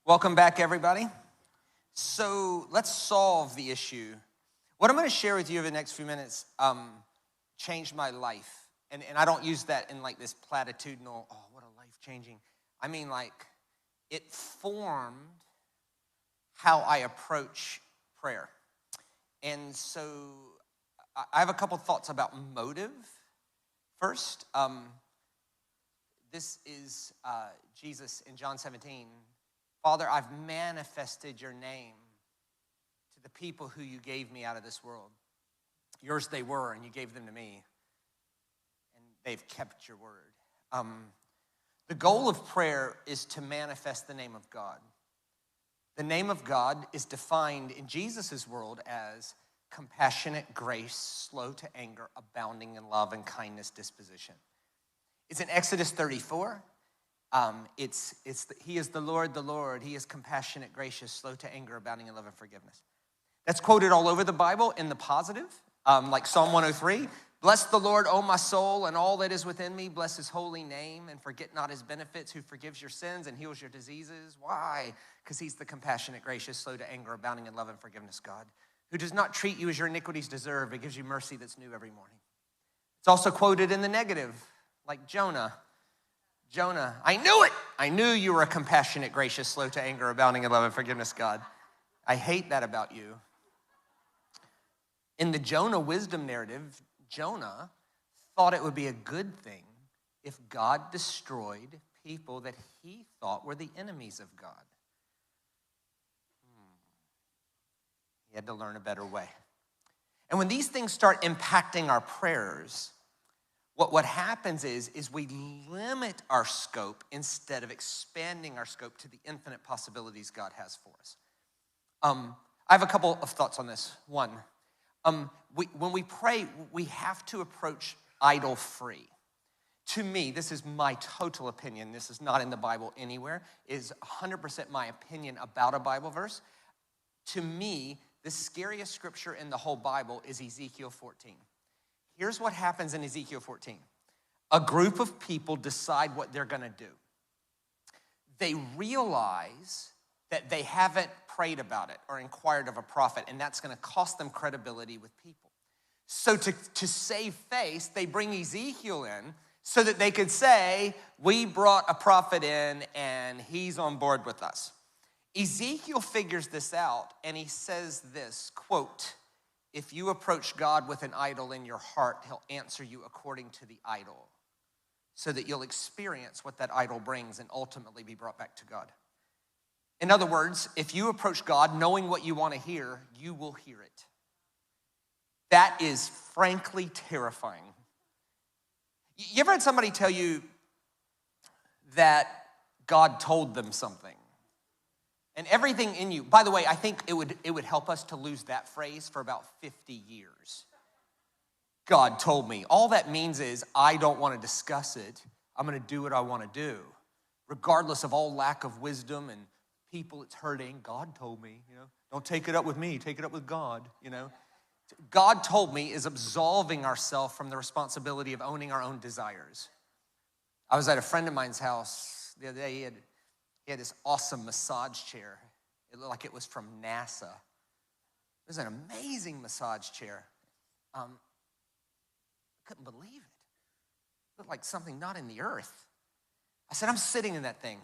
Welcome back, everybody. So let's solve the issue. What I'm going to share with you over the next few minutes changed my life. And I don't use that in like this platitudinal, oh, what a life-changing. I mean, like, it formed how I approach prayer. And so I have a couple thoughts about motive. First, this is Jesus in John 17. Father, I've manifested your name to the people who you gave me out of this world. Yours they were, and you gave them to me. And they've kept your word. The goal of prayer is to manifest the name of God. The name of God is defined in Jesus' world as compassionate grace, slow to anger, abounding in love and kindness disposition. It's in Exodus 34. He is the Lord. He is compassionate, gracious, slow to anger, abounding in love and forgiveness. That's quoted all over the Bible in the positive, like Psalm 103. Bless the Lord, O my soul, and all that is within me. Bless his holy name and forget not his benefits, who forgives your sins and heals your diseases. Why? Because he's the compassionate, gracious, slow to anger, abounding in love and forgiveness God, who does not treat you as your iniquities deserve, but gives you mercy that's new every morning. It's also quoted in the negative, like Jonah. Jonah, I knew it. I knew you were a compassionate, gracious, slow to anger, abounding in love and forgiveness God. I hate that about you. In the Jonah wisdom narrative, Jonah thought it would be a good thing if God destroyed people that he thought were the enemies of God. He had to learn a better way. And when these things start impacting our prayers, what happens is we limit our scope instead of expanding our scope to the infinite possibilities God has for us. I have a couple of thoughts on this. One, when we pray, we have to approach idol-free. To me, this is my total opinion. This is not in the Bible anywhere. It is 100% my opinion about a Bible verse. To me, the scariest scripture in the whole Bible is Ezekiel 14. Here's what happens in Ezekiel 14. A group of people decide what they're going to do. They realize that they haven't prayed about it or inquired of a prophet, and that's going to cost them credibility with people. So to save face, they bring Ezekiel in so that they could say, we brought a prophet in and he's on board with us. Ezekiel figures this out, and he says this, quote, if you approach God with an idol in your heart, he'll answer you according to the idol, so that you'll experience what that idol brings and ultimately be brought back to God. In other words, if you approach God knowing what you want to hear, you will hear it. That is frankly terrifying. You ever had somebody tell you that God told them something? And everything in you, by the way, I think it would help us to lose that phrase for about 50 years. God told me. All that means is I don't want to discuss it. I'm going to do what I want to do. Regardless of all lack of wisdom and people it's hurting, God told me, don't take it up with me, take it up with God, God told me is absolving ourselves from the responsibility of owning our own desires. I was at a friend of mine's house the other day. He had this awesome massage chair. It looked like it was from NASA. It was an amazing massage chair. I couldn't believe it. It looked like something not in the earth. I said, I'm sitting in that thing.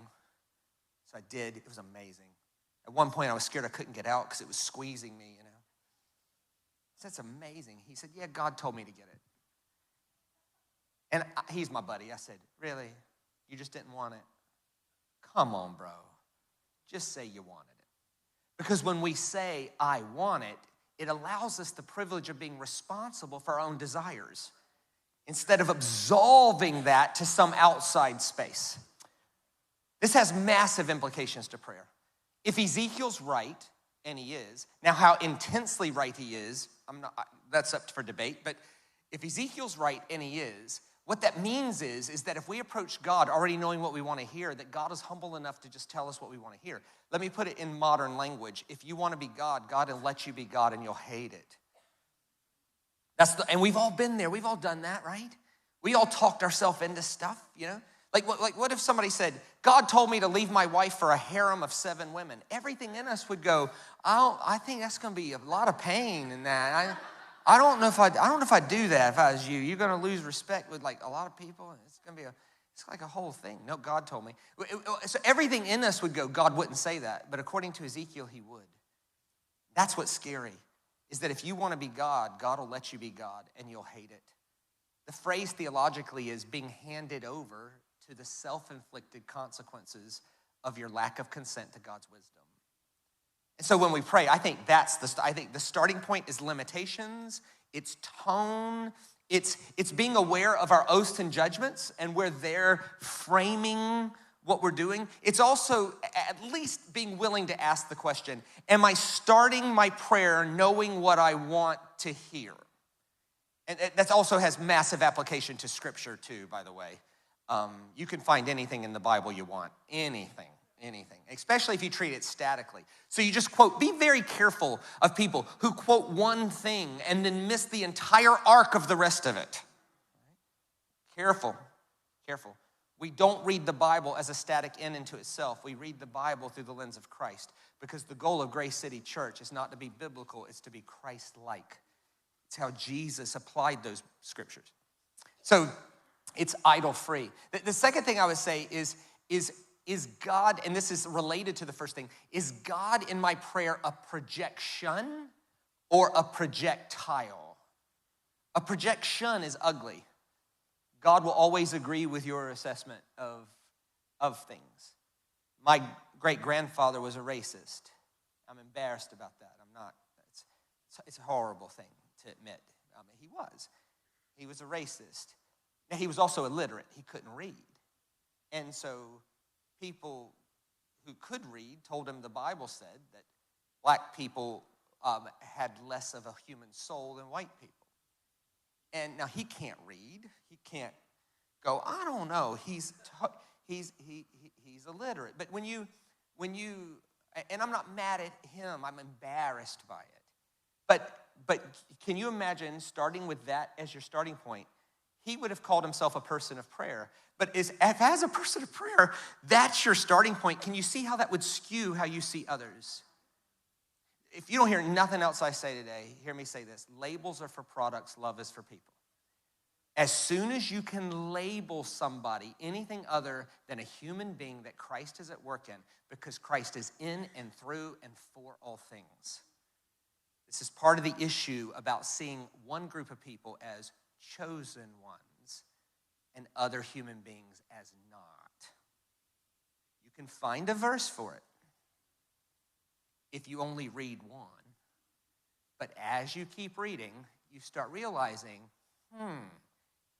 So I did. It was amazing. At one point, I was scared I couldn't get out because it was squeezing me, I said, it's amazing. He said, yeah, God told me to get it. And he's my buddy. I said, really? You just didn't want it? Come on, bro. Just say you wanted it. Because when we say, I want it, it allows us the privilege of being responsible for our own desires instead of absolving that to some outside space. This has massive implications to prayer. If Ezekiel's right, and he is, now how intensely right he is, that's up for debate, but if Ezekiel's right, and he is, what that means is that if we approach God already knowing what we want to hear, that God is humble enough to just tell us what we want to hear. Let me put it in modern language. If you want to be God, God will let you be God and you'll hate it. And we've all been there. We've all done that, right? We all talked ourselves into stuff, Like what if somebody said, God told me to leave my wife for a harem of 7 women? Everything in us would go, I think that's going to be a lot of pain in that. I don't know if I'd do that if I was you. You're going to lose respect with like a lot of people. It's going to be it's like a whole thing. No, God told me. So everything in us would go, God wouldn't say that. But according to Ezekiel, he would. That's what's scary, is that if you want to be God, God will let you be God and you'll hate it. The phrase theologically is being handed over to the self-inflicted consequences of your lack of consent to God's wisdom. And so when we pray, I think the starting point is limitations, it's tone, it's being aware of our oaths and judgments, and where they're framing what we're doing. It's also at least being willing to ask the question, am I starting my prayer knowing what I want to hear? And that also has massive application to Scripture too, by the way. You can find anything in the Bible you want, anything, especially if you treat it statically. So you just quote, be very careful of people who quote one thing and then miss the entire arc of the rest of it. Careful. We don't read the Bible as a static end into itself. We read the Bible through the lens of Christ, because the goal of Grace City Church is not to be biblical, it's to be Christ-like. It's how Jesus applied those scriptures. So it's idol-free. The second thing I would say is God, and this is related to the first thing, is God in my prayer a projection or a projectile? A projection is ugly. God will always agree with your assessment of things. My great-grandfather was a racist. I'm embarrassed about that. I'm not. It's a horrible thing to admit. He was. He was a racist. Now, he was also illiterate. He couldn't read. And so people who could read told him the Bible said that black people had less of a human soul than white people. And now he can't read. He can't go, I don't know. He's illiterate. But when you, and I'm not mad at him. I'm embarrassed by it. But can you imagine starting with that as your starting point? He would have called himself a person of prayer. But as a person of prayer, that's your starting point. Can you see how that would skew how you see others? If you don't hear nothing else I say today, hear me say this. Labels are for products, love is for people. As soon as you can label somebody anything other than a human being that Christ is at work in, because Christ is in and through and for all things. This is part of the issue about seeing one group of people as chosen ones and other human beings as not. You can find a verse for it if you only read one. But as you keep reading, you start realizing,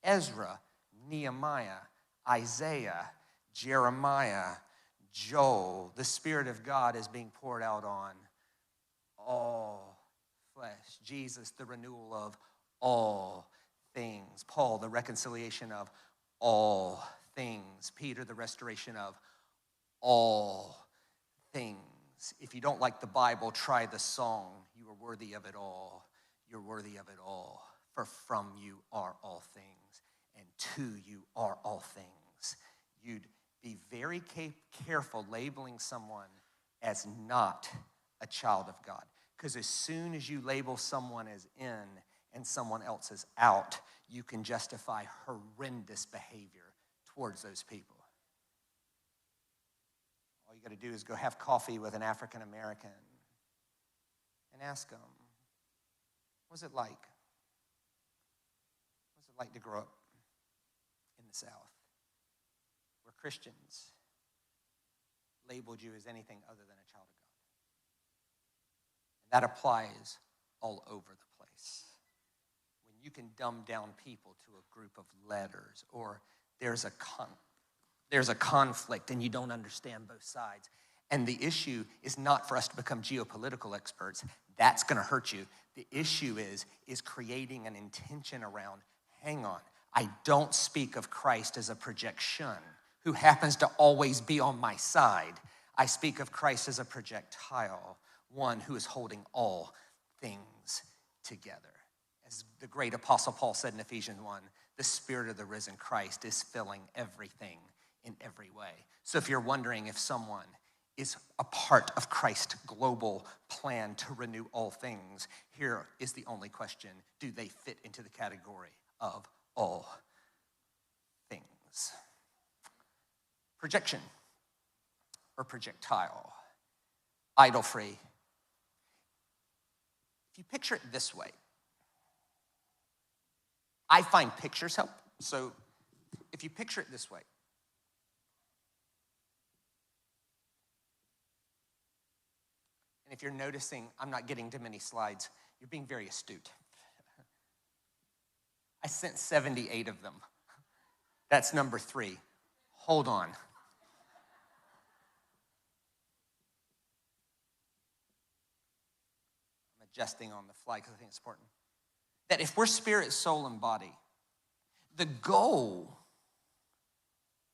Ezra, Nehemiah, Isaiah, Jeremiah, Joel, the Spirit of God is being poured out on all flesh. Jesus, the renewal of all things. Paul, the reconciliation of all things. Peter, the restoration of all things. If you don't like the Bible, try the song. You are worthy of it all. You're worthy of it all. For from you are all things, and to you are all things. You'd be very careful labeling someone as not a child of God. Because as soon as you label someone as in and someone else as out, you can justify horrendous behavior towards those people. All you got to do is go have coffee with an African American and ask them, what was it like? What was it like to grow up in the South, where Christians labeled you as anything other than a child of God? And that applies all over the place. When you can dumb down people to a group of letters, or there's a conflict and you don't understand both sides. And the issue is not for us to become geopolitical experts. That's going to hurt you. The issue is creating an intention around, hang on, I don't speak of Christ as a projection who happens to always be on my side. I speak of Christ as a projectile, one who is holding all things together. As the great Apostle Paul said in Ephesians 1, the Spirit of the risen Christ is filling everything in every way. So if you're wondering if someone is a part of Christ's global plan to renew all things, here is the only question: do they fit into the category of all things? Projection or projectile, idol-free. If you picture it this way, I find pictures help. So if you picture it this way, and if you're noticing I'm not getting to many slides, you're being very astute. I sent 78 of them. That's number 3. Hold on. I'm adjusting on the fly because I think it's important. That if we're spirit, soul, and body, the goal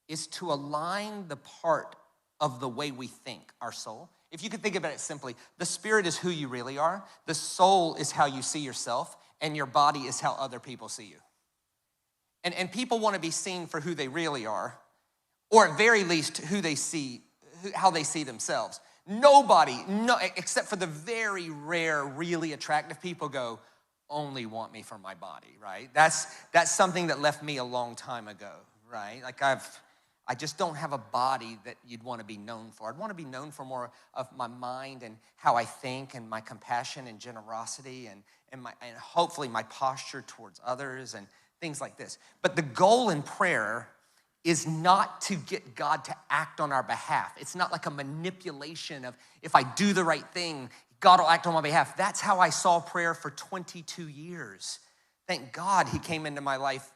is to align the part of the way we think, our soul. If you could think about it simply, the spirit is who you really are, the soul is how you see yourself, and your body is how other people see you. And people want to be seen for who they really are, or at very least how they see themselves. Nobody, except for the very rare, really attractive people, only want me for my body, right? That's something that left me a long time ago, right? Like I just don't have a body that you'd want to be known for. I'd want to be known for more of my mind and how I think and my compassion and generosity and hopefully my posture towards others and things like this. But the goal in prayer is not to get God to act on our behalf. It's not like a manipulation of if I do the right thing, God will act on my behalf. That's how I saw prayer for 22 years. Thank God he came into my life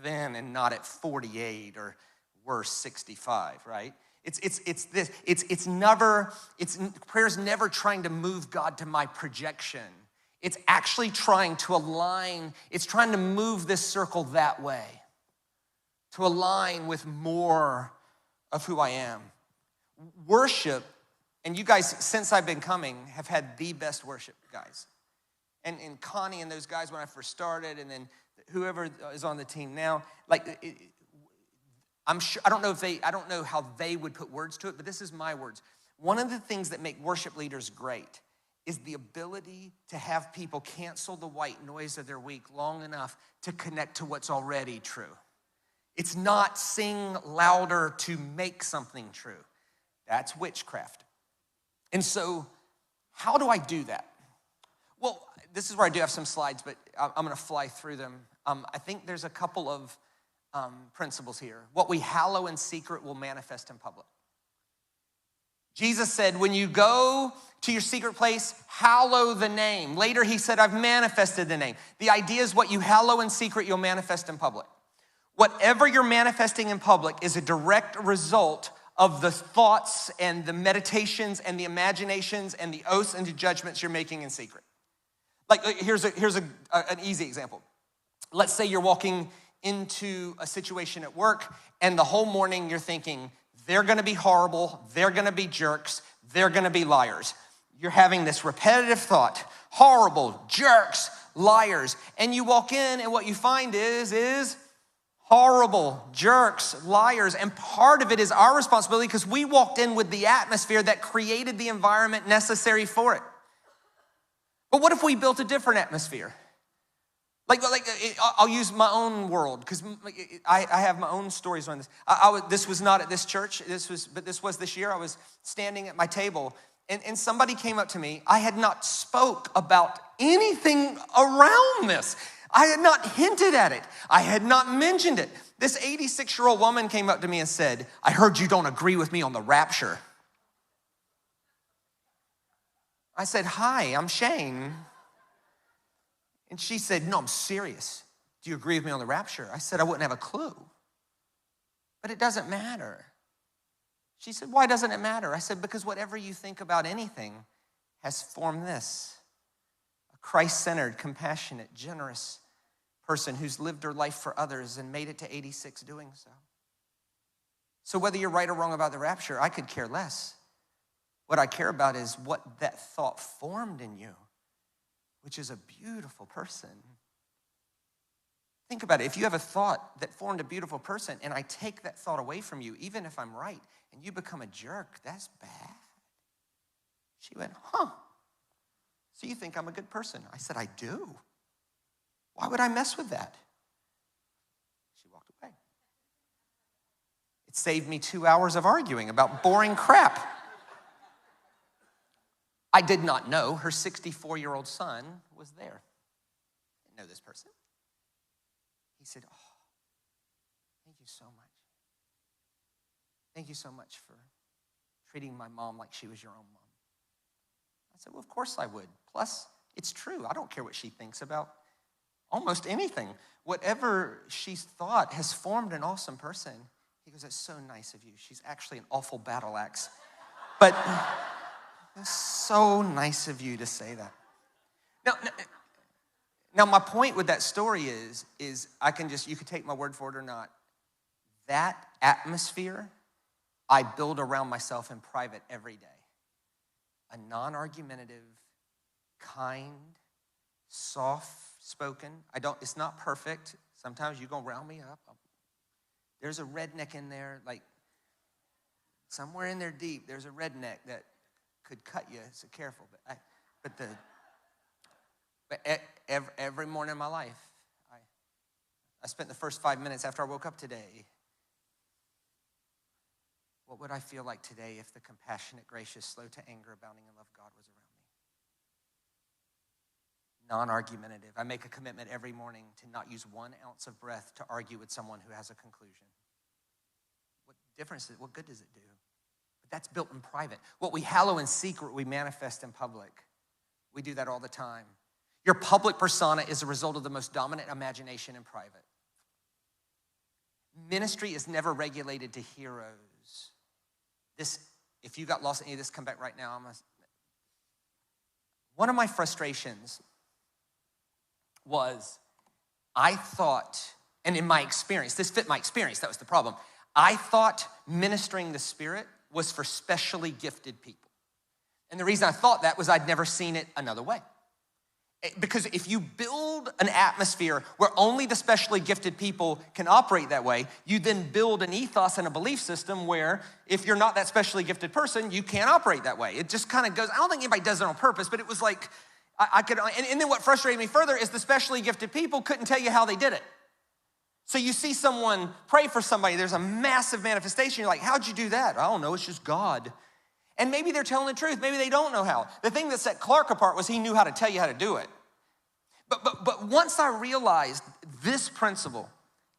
then and not at 48 or worse, 65, right? Prayer's never trying to move God to my projection. It's actually trying to align, it's trying to move this circle that way, to align with more of who I am. Worship, and you guys, since I've been coming, have had the best worship, guys. And Connie and those guys when I first started, and then whoever is on the team now, I'm sure, I don't know how they would put words to it, but this is my words. One of the things that make worship leaders great is the ability to have people cancel the white noise of their week long enough to connect to what's already true. It's not sing louder to make something true. That's witchcraft. And so, how do I do that? Well, this is where I do have some slides, but I'm gonna fly through them. I think there's a couple of principles here. What we hallow in secret will manifest in public. Jesus said, when you go to your secret place, hallow the name. Later he said, I've manifested the name. The idea is what you hallow in secret, you'll manifest in public. Whatever you're manifesting in public is a direct result of the thoughts and the meditations and the imaginations and the oaths and the judgments you're making in secret. Like here's an easy example. Let's say you're walking into a situation at work and the whole morning you're thinking, they're gonna be horrible, they're gonna be jerks, they're gonna be liars. You're having this repetitive thought, horrible, jerks, liars. And you walk in and what you find is horrible, jerks, liars. And part of it is our responsibility because we walked in with the atmosphere that created the environment necessary for it. But what if we built a different atmosphere? I'll use my own world because I have my own stories on this. This was not at this church, but this was this year. I was standing at my table and somebody came up to me. I had not spoke about anything around this. I had not hinted at it. I had not mentioned it. This 86-year-old woman came up to me and said, I heard you don't agree with me on the rapture. I said, hi, I'm Shane. And she said, no, I'm serious. Do you agree with me on the rapture? I said, I wouldn't have a clue. But it doesn't matter. She said, why doesn't it matter? I said, because whatever you think about anything has formed this. A Christ-centered, compassionate, generous person who's lived her life for others and made it to 86 doing so. So whether you're right or wrong about the rapture, I could care less. What I care about is what that thought formed in you, which is a beautiful person. Think about it. If you have a thought that formed a beautiful person and I take that thought away from you, even if I'm right, and you become a jerk, that's bad. She went, huh, so you think I'm a good person? I said, I do. Why would I mess with that? She walked away. It saved me 2 hours of arguing about boring crap. I did not know her 64-year-old son was there. I didn't know this person. He said, oh, thank you so much. Thank you so much for treating my mom like she was your own mom. I said, well, of course I would. Plus, it's true. I don't care what she thinks about almost anything. Whatever she's thought has formed an awesome person. He goes, that's so nice of you. She's actually an awful battle axe. But it's so nice of you to say that. Now, my point with that story is you could take my word for it or not. That atmosphere I build around myself in private every day. A non-argumentative, kind, soft-spoken. It's not perfect. Sometimes you're gonna round me up. There's a redneck in there, like somewhere in there deep, there's a redneck that could cut you, so careful. But every morning in my life, I spent the first 5 minutes after I woke up today. What would I feel like today if the compassionate, gracious, slow to anger, abounding in love God was around me? Non-argumentative. I make a commitment every morning to not use 1 ounce of breath to argue with someone who has a conclusion. What good does it do? But that's built in private. What we hallow in secret, we manifest in public. We do that all the time. Your public persona is a result of the most dominant imagination in private. Ministry is never regulated to heroes. If you got lost in any of this, come back right now. One of my frustrations was I thought, and in my experience, this fit my experience, that was the problem. I thought ministering the Spirit was for specially gifted people. And the reason I thought that was I'd never seen it another way. Because if you build an atmosphere where only the specially gifted people can operate that way, you then build an ethos and a belief system where if you're not that specially gifted person, you can't operate that way. It just kind of goes, I don't think anybody does it on purpose, but it was like, and then what frustrated me further is the specially gifted people couldn't tell you how they did it. So you see someone pray for somebody, there's a massive manifestation, you're like, how'd you do that? I don't know, it's just God. And maybe they're telling the truth, maybe they don't know how. The thing that set Clark apart was he knew how to tell you how to do it. But once I realized this principle,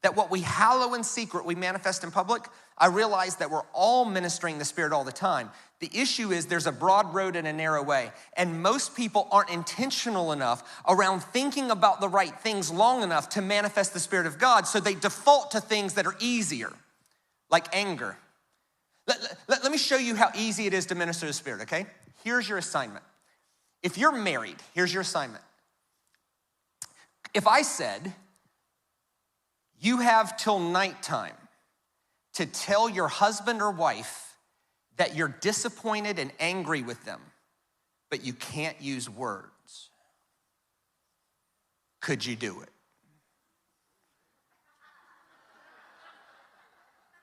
that what we hallow in secret, we manifest in public, I realized that we're all ministering the Spirit all the time. The issue is there's a broad road and a narrow way. And most people aren't intentional enough around thinking about the right things long enough to manifest the Spirit of God, so they default to things that are easier, like anger. Let me show you how easy it is to minister the Spirit, okay? Here's your assignment. If you're married, here's your assignment. If I said, you have till nighttime to tell your husband or wife that you're disappointed and angry with them, but you can't use words, could you do it?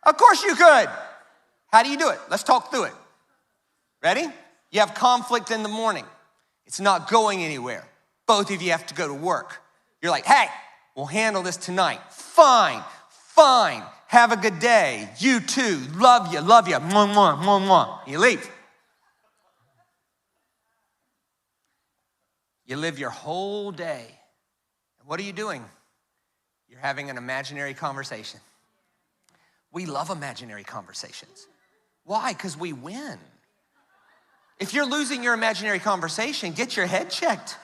Of course you could. How do you do it? Let's talk through it. Ready? You have conflict in the morning. It's not going anywhere. Both of you have to go to work. You're like, hey, we'll handle this tonight. Fine. Have a good day. You too. Love you. Mwah, mwah, mwah, mwah. You leave. You live your whole day. And what are you doing? You're having an imaginary conversation. We love imaginary conversations. Why? Because we win. If you're losing your imaginary conversation, get your head checked.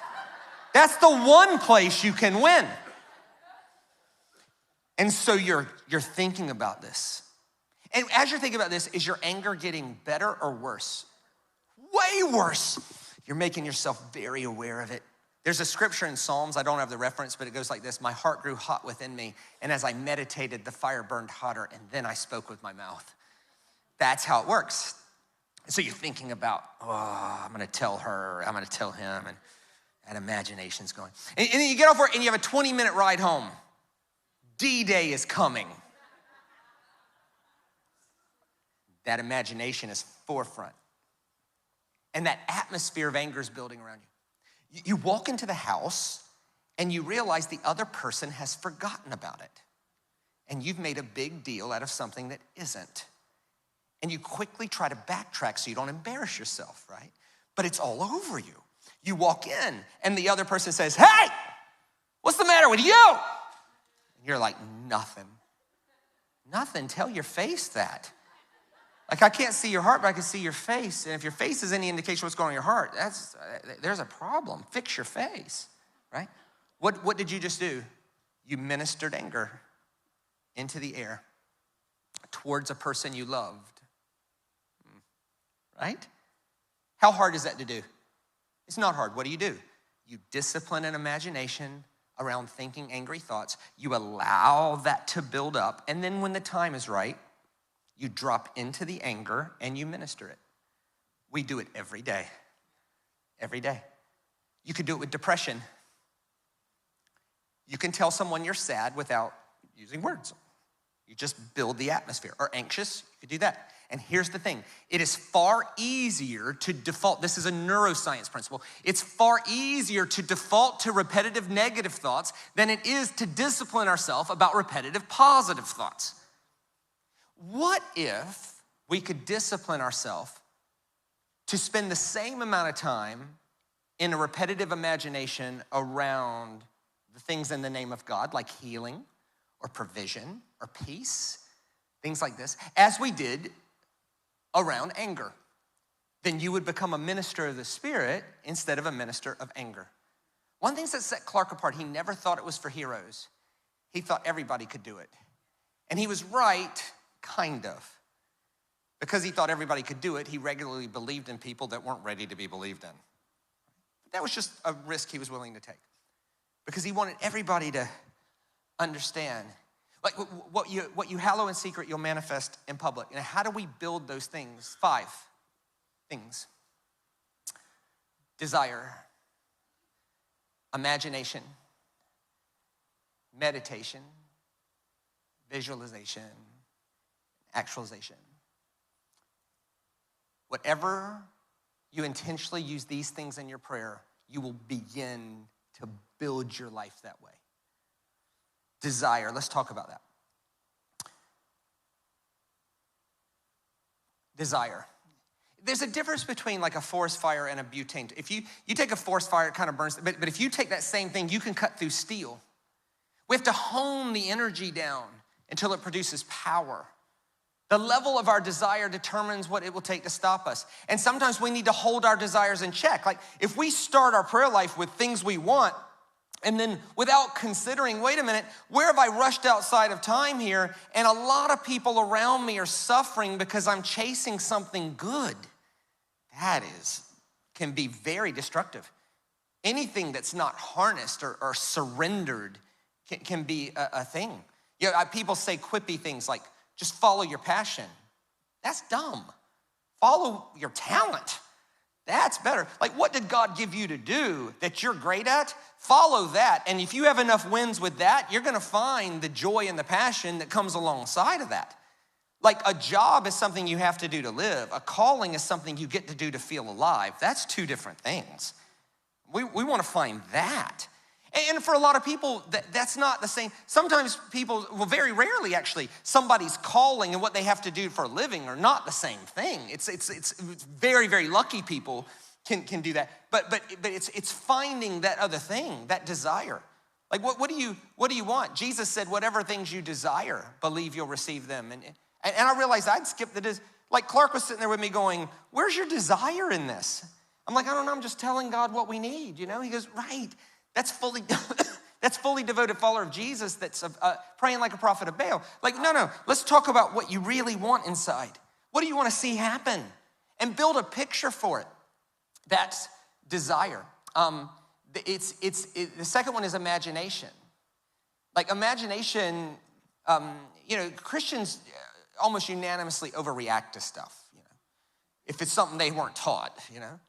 That's the one place you can win. And so you're thinking about this. And as you're thinking about this, is your anger getting better or worse? Way worse. You're making yourself very aware of it. There's a scripture in Psalms, I don't have the reference, but it goes like this: my heart grew hot within me, and as I meditated, the fire burned hotter, and then I spoke with my mouth. That's how it works. And so you're thinking about, I'm gonna tell her, I'm gonna tell him, and that imagination's going. And then you get off work and you have a 20-minute ride home. D-Day is coming. That imagination is forefront. And that atmosphere of anger is building around you. You walk into the house and you realize the other person has forgotten about it. And you've made a big deal out of something that isn't. And you quickly try to backtrack so you don't embarrass yourself, right? But it's all over you. You walk in and the other person says, hey, what's the matter with you? And you're like, nothing. Nothing, tell your face that. Like, I can't see your heart, but I can see your face. And if your face is any indication of what's going on in your heart, there's a problem. Fix your face, right? What did you just do? You ministered anger into the air towards a person you loved, right? How hard is that to do? It's not hard. What do? You discipline an imagination around thinking angry thoughts. You allow that to build up. And then when the time is right, you drop into the anger and you minister it. We do it every day. Every day. You could do it with depression. You can tell someone you're sad without using words. You just build the atmosphere. Or anxious, you could do that. And here's the thing. It is far easier to default. This is a neuroscience principle. It's far easier to default to repetitive negative thoughts than it is to discipline ourselves about repetitive positive thoughts. What if we could discipline ourselves to spend the same amount of time in a repetitive imagination around the things in the name of God, like healing or provision or peace, things like this, as we did around anger? Then you would become a minister of the Spirit instead of a minister of anger. One thing that set Clark apart, he never thought it was for heroes. He thought everybody could do it. And he was right, kind of. Because he thought everybody could do it, he regularly believed in people that weren't ready to be believed in. But that was just a risk he was willing to take. Because he wanted everybody to understand. Like what you hallow in secret, you'll manifest in public. And how do we build those things? 5 things. Desire, imagination, meditation, visualization, actualization. Whatever you intentionally use these things in your prayer, you will begin to build your life that way. Desire, let's talk about that. Desire. There's a difference between like a forest fire and a butane. If you take a forest fire, it kind of burns, but if you take that same thing, you can cut through steel. We have to hone the energy down until it produces power. The level of our desire determines what it will take to stop us. And sometimes we need to hold our desires in check. Like if we start our prayer life with things we want, and then without considering, wait a minute, where have I rushed outside of time here? And a lot of people around me are suffering because I'm chasing something good. That can be very destructive. Anything that's not harnessed or surrendered can be a thing. You know, people say quippy things like, just follow your passion. That's dumb. Follow your talent. That's better. Like, what did God give you to do that you're great at? Follow that. And if you have enough wins with that, you're gonna find the joy and the passion that comes alongside of that. Like a job is something you have to do to live. A calling is something you get to do to feel alive. That's 2 different things. We wanna find that. And for a lot of people, that's not the same. Sometimes people, well, very rarely actually, somebody's calling and what they have to do for a living are not the same thing. It's very, very lucky people can do that. But it's finding that other thing, that desire. Like what do you want? Jesus said, whatever things you desire, believe you'll receive them. And I realized I'd skipped like Clark was sitting there with me going, where's your desire in this? I'm like, I don't know, I'm just telling God what we need, you know? He goes, right. That's fully devoted follower of Jesus that's praying like a prophet of Baal. Like, no, let's talk about what you really want inside. What do you want to see happen? And build a picture for it. That's desire. The second one is imagination. Like imagination, Christians almost unanimously overreact to stuff, you know. If it's something they weren't taught, you know.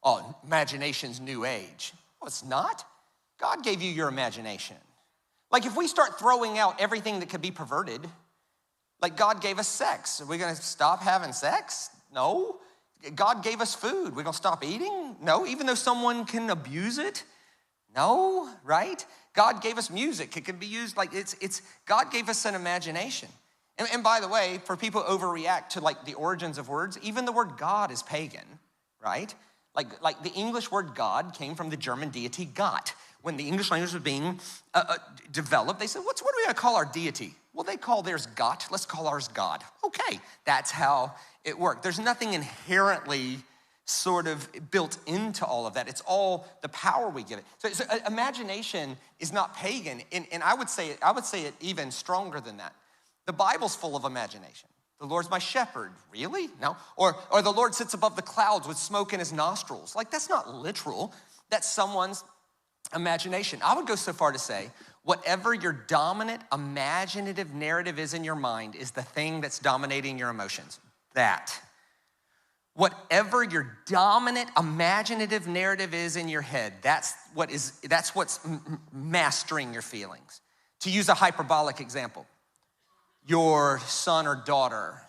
Oh, imagination's new age. No, it's not. God gave you your imagination. Like if we start throwing out everything that could be perverted, like God gave us sex. Are we gonna stop having sex? No. God gave us food. We're gonna stop eating? No. Even though someone can abuse it? No, right? God gave us music. It can be used like God gave us an imagination. And by the way, for people who overreact to like the origins of words, even the word God is pagan, right? Like the English word God came from the German deity Gott. When the English language was being developed, they said, what are we gonna call our deity? Well, they call theirs Gott, let's call ours God. Okay, that's how it worked. There's nothing inherently sort of built into all of that. It's all the power we give it. So imagination is not pagan, and I would say it even stronger than that. The Bible's full of imagination. The Lord's my shepherd. Really? No. Or the Lord sits above the clouds with smoke in his nostrils. Like, that's not literal. That's someone's imagination. I would go so far to say, whatever your dominant imaginative narrative is in your mind is the thing that's dominating your emotions. That. Whatever your dominant imaginative narrative is in your head, that's what's mastering your feelings. To use a hyperbolic example, your son or daughter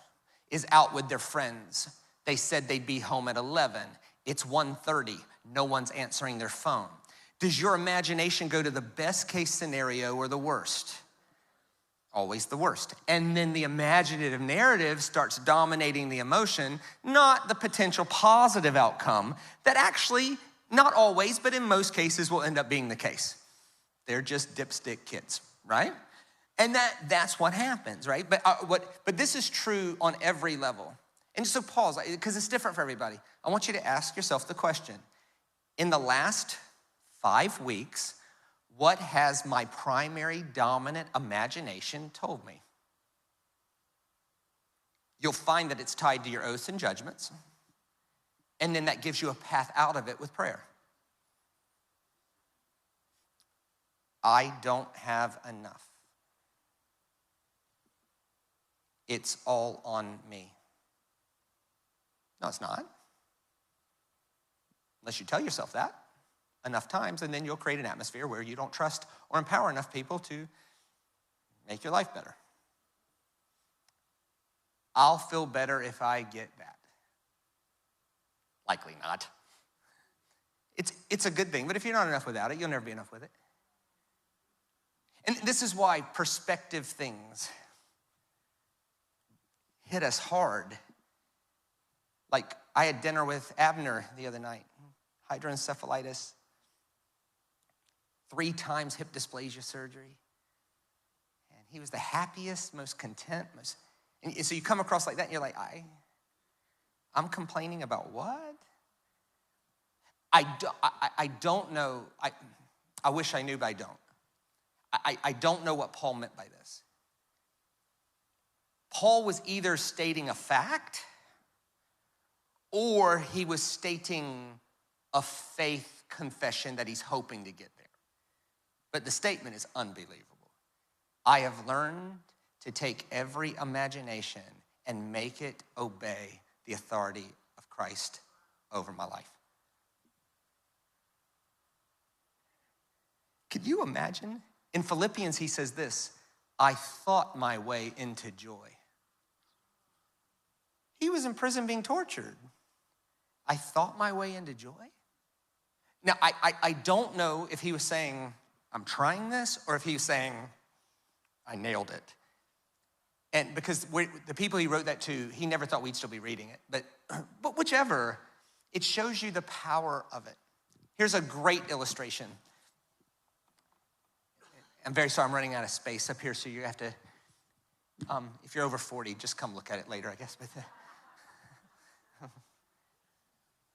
is out with their friends. They said they'd be home at 11. It's 1:30. No one's answering their phone. Does your imagination go to the best case scenario or the worst? Always the worst. And then the imaginative narrative starts dominating the emotion, not the potential positive outcome that actually, not always, but in most cases will end up being the case. They're just dipstick kids, right? And that's what happens, right? But this is true on every level. And so pause, because it's different for everybody. I want you to ask yourself the question, in the last 5 weeks, what has my primary dominant imagination told me? You'll find that it's tied to your oaths and judgments, and then that gives you a path out of it with prayer. I don't have enough. It's all on me. No, it's not. Unless you tell yourself that enough times, and then you'll create an atmosphere where you don't trust or empower enough people to make your life better. I'll feel better if I get that. Likely not. It's a good thing, but if you're not enough without it, you'll never be enough with it. And this is why perspective things hit us hard. Like, I had dinner with Abner the other night, hydroencephalitis, 3 times hip dysplasia surgery. And he was the happiest, most content, and so you come across like that and you're like, I'm complaining about what? I don't know. I wish I knew, but I don't. I don't know what Paul meant by this. Paul was either stating a fact or he was stating a faith confession that he's hoping to get there. But the statement is unbelievable. I have learned to take every imagination and make it obey the authority of Christ over my life. Could you imagine? In Philippians, he says this, I thought my way into joy. He was in prison being tortured. I thought my way into joy? Now, I don't know if he was saying, I'm trying this, or if he was saying, I nailed it. And because the people he wrote that to, he never thought we'd still be reading it. But whichever, it shows you the power of it. Here's a great illustration. I'm very sorry, I'm running out of space up here, so you have to, if you're over 40, just come look at it later, I guess. But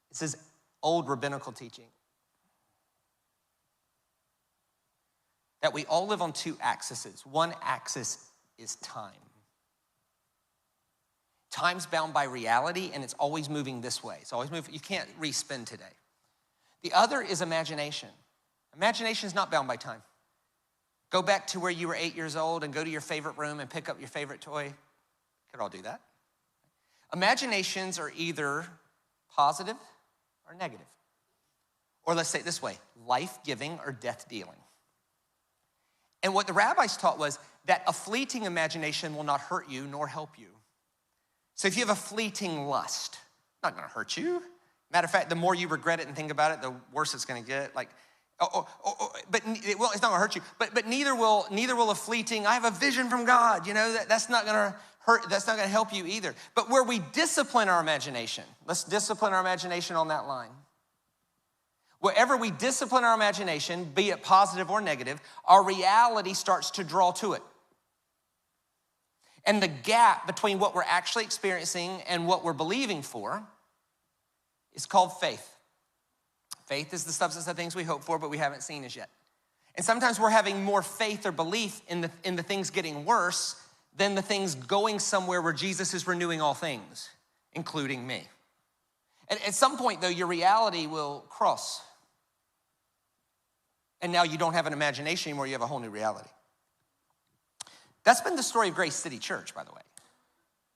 this is old rabbinical teaching. That we all live on 2 axes. One axis is time. Time's bound by reality, and it's always moving this way. It's always moving. You can't respin today. The other is imagination. Imagination is not bound by time. Go back to where you were 8 years old and go to your favorite room and pick up your favorite toy. Could all do that. Imaginations are either positive or negative. Or let's say it this way, life-giving or death-dealing. And what the rabbis taught was that a fleeting imagination will not hurt you nor help you. So if you have a fleeting lust, not gonna hurt you. Matter of fact, the more you regret it and think about it, the worse it's gonna get. But it's not gonna hurt you. But neither will a fleeting, I have a vision from God, that's not gonna hurt, that's not gonna help you either. But where we discipline our imagination, let's discipline our imagination on that line. Wherever we discipline our imagination, be it positive or negative, our reality starts to draw to it. And the gap between what we're actually experiencing and what we're believing for is called faith. Faith is the substance of things we hope for, but we haven't seen as yet. And sometimes we're having more faith or belief in the things getting worse than the things going somewhere where Jesus is renewing all things, including me. And at some point, though, your reality will cross. And now you don't have an imagination anymore, you have a whole new reality. That's been the story of Grace City Church, by the way.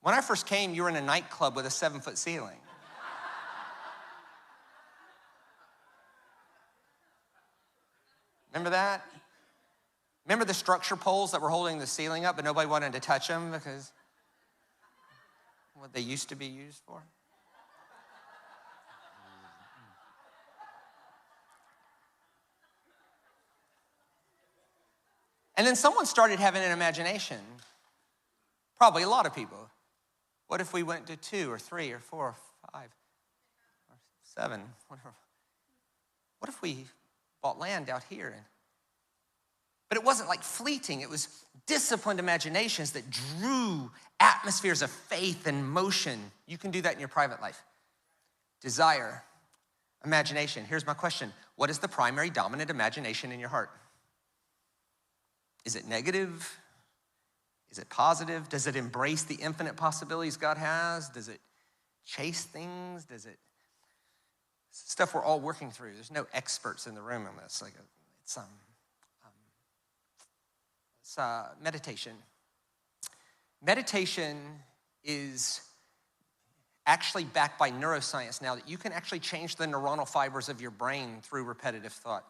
When I first came, you were in a nightclub with a 7-foot ceiling. Remember that? Remember the structure poles that were holding the ceiling up, but nobody wanted to touch them because what they used to be used for? And then someone started having an imagination, probably a lot of people. What if we went to 2 or 3 or 4 or 5 or 7? Whatever. What if we bought land out here? But it wasn't like fleeting. It was disciplined imaginations that drew atmospheres of faith and motion. You can do that in your private life. Desire, imagination. Here's my question. What is the primary dominant imagination in your heart? Is it negative? Is it positive? Does it embrace the infinite possibilities God has? Does it chase things? Does it? It's stuff we're all working through. There's no experts in the room on this. It's meditation. Meditation is actually backed by neuroscience now that you can actually change the neuronal fibers of your brain through repetitive thought.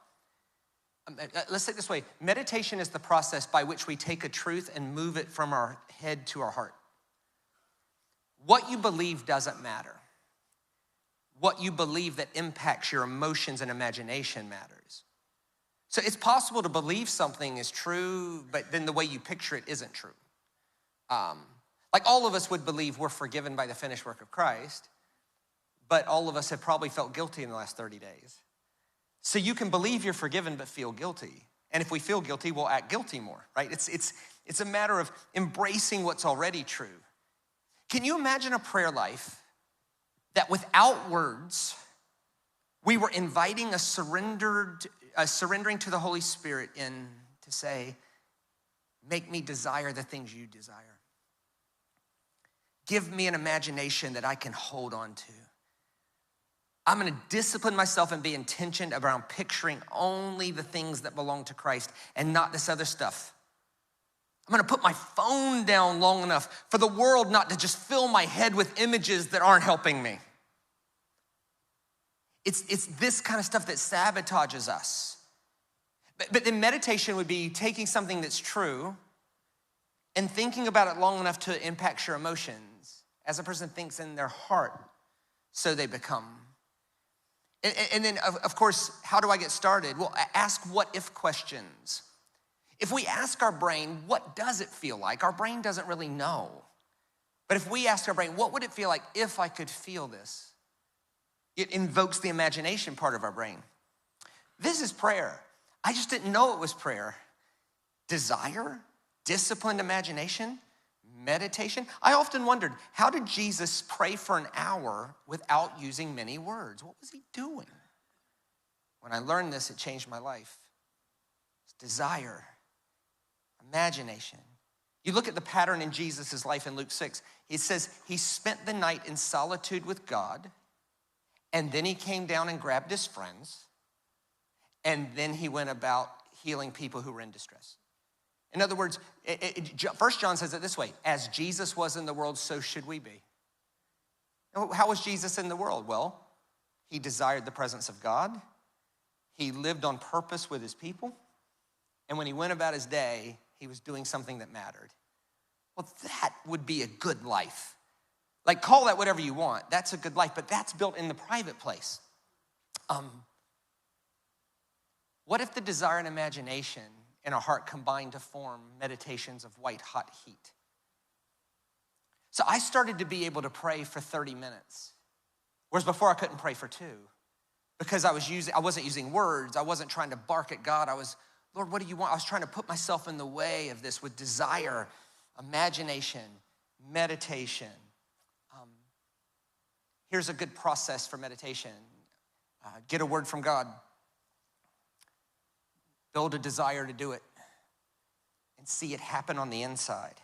Let's say it this way. Meditation is the process by which we take a truth and move it from our head to our heart. What you believe doesn't matter. What you believe that impacts your emotions and imagination matters. So it's possible to believe something is true, but then the way you picture it isn't true. Like all of us would believe we're forgiven by the finished work of Christ, but all of us have probably felt guilty in the last 30 days. So you can believe you're forgiven but feel guilty. And if we feel guilty, we'll act guilty more, right? It's a matter of embracing what's already true. Can you imagine a prayer life that without words, we were inviting a surrendering to the Holy Spirit in to say, make me desire the things you desire. Give me an imagination that I can hold on to. I'm gonna discipline myself and be intentioned around picturing only the things that belong to Christ and not this other stuff. I'm gonna put my phone down long enough for the world not to just fill my head with images that aren't helping me. It's this kind of stuff that sabotages us. But then meditation would be taking something that's true and thinking about it long enough to impact your emotions. As a person thinks in their heart, so they become. And then, of course, how do I get started? Well, ask what-if questions. If we ask our brain, what does it feel like? Our brain doesn't really know. But if we ask our brain, what would it feel like if I could feel this? It invokes the imagination part of our brain. This is prayer. I just didn't know it was prayer. Desire, disciplined imagination, meditation. I often wondered, how did Jesus pray for an hour without using many words? What was he doing? When I learned this, it changed my life. It's desire, imagination. You look at the pattern in Jesus' life in Luke 6. It says he spent the night in solitude with God, and then he came down and grabbed his friends, and then he went about healing people who were in distress. In other words, 1 John says it this way, as Jesus was in the world, so should we be. How was Jesus in the world? Well, he desired the presence of God. He lived on purpose with his people. And when he went about his day, he was doing something that mattered. Well, that would be a good life. Like, call that whatever you want. That's a good life, but that's built in the private place. What if the desire and imagination in our heart combined to form meditations of white hot heat? So I started to be able to pray for 30 minutes, whereas before I couldn't pray for 2 because I wasn't using words. I wasn't trying to bark at God. Lord, what do you want? I was trying to put myself in the way of this with desire, imagination, meditation. Here's a good process for meditation. Get a word from God. Build a desire to do it and see it happen on the inside.